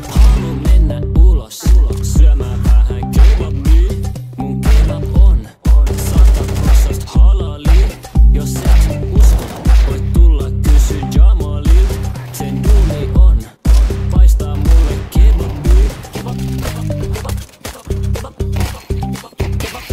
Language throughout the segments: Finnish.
Haluan mennä ulos, syömään vähän kebabia. Mun kebab on 100% halali. Jos et usko, voit tulla kysy Jamalilta. Sen duuni on paistaa mulle kebabia. Kebab, kebab, kebab, kebab, kebab, kebab,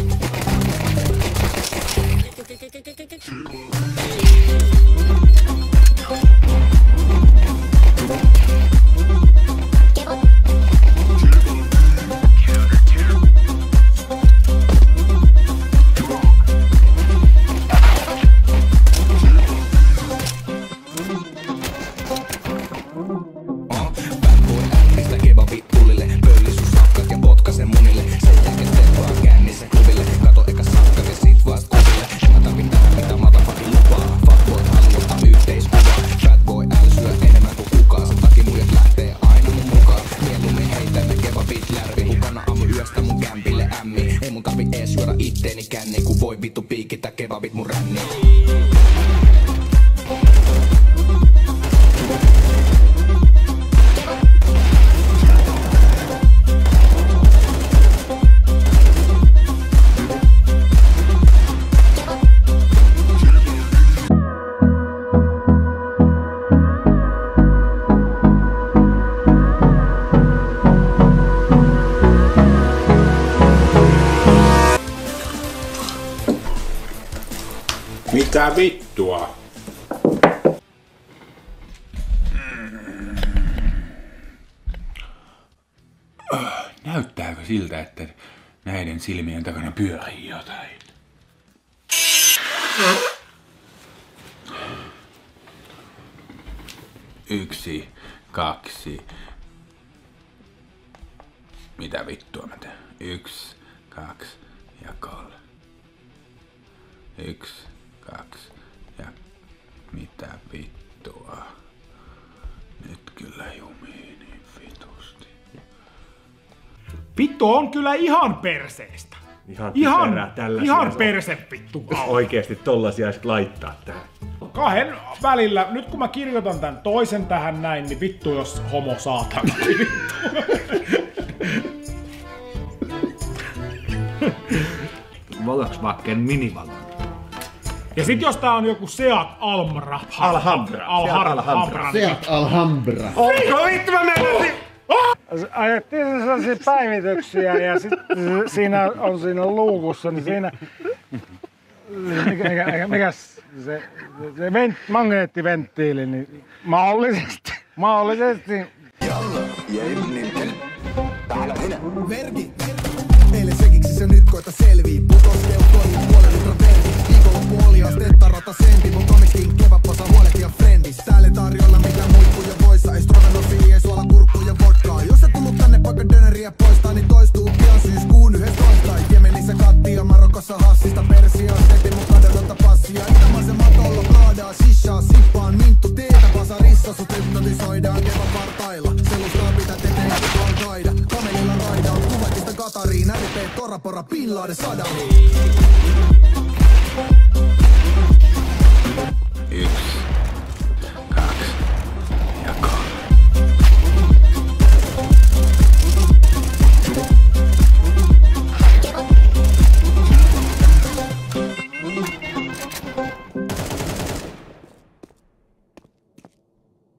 kebabit tulille, pöllissussakkat ja potkasen munille. Sen jälkeen teet vaan kännissä klubille. Kato eka sakkat ja sit vast kuville. Mä tarvin tähän mitä motherfucking lupaa. Fuckboy haluaa yhteiskuvaa. Bad boy älsyä enemmän kuin kukaan. Sen takia muijat lähtee aina mun mukaan. Mieluummin heitän ne kebabit lärvi. Mukana aamu yöstä mun kämpille ämmi. Ei mun tarvi ees syödä itteeni känni. Kun voi vittu piikittää kebabit mun ränniin. Mitä vittua? Näyttääkö siltä, että näiden silmien takana pyörii jotain? Yksi, kaksi. Mitä vittua mä teen? 1, 2 ja 3. 1, 2 ja mitä vittua? Nyt kyllä jumii niin vitusti. Vittu on kyllä ihan perseestä. Ihan perse vittu. Oikeesti tollasia sit laittaa tähän. Kahden välillä, nyt kun mä kirjoitan tän toisen tähän näin, niin vittu jos homo saatana. Volkswagen minivalon. Ja sit jos tää on joku Seat Alhambra. Seat Alhambra. Onko vittu mä menen? Ajettiin sellaisia päivityksiä ja sitten siinä on siinä luukussa, niin siinä... Mikäs se magneettiventtiili, niin mahdollisesti. Vergi, eilen sekiksi se nyt koita selvii. Putoskeutoihin puolen litran vergi. Viikonloppu oli astetta ratasempi. Mun komikin kebabpasa huolehtia frendis. Täällä tarjolla mitään muikkuja voissa. Ei stroganofi, ei suola kurkkuja vodkaa. Jos et tullut tänne vaikka döneriä poistaa, niin toistuu pian syyskuun 11. Jemenissä kattia, Marokossa hassista. Persiaan teetin mun kadonnutta passia. Itämaisen matolla praadaa, shishaa, sippaan. Minttu teetä pasarissa, sut hypnotisoidaan kevapartailla. Selustaa pitää teteen kukaan kaida. Kamelilla raidaan, Kuwaitista Qatariin. RP, Torapora, Bin Laden, Saddam. 1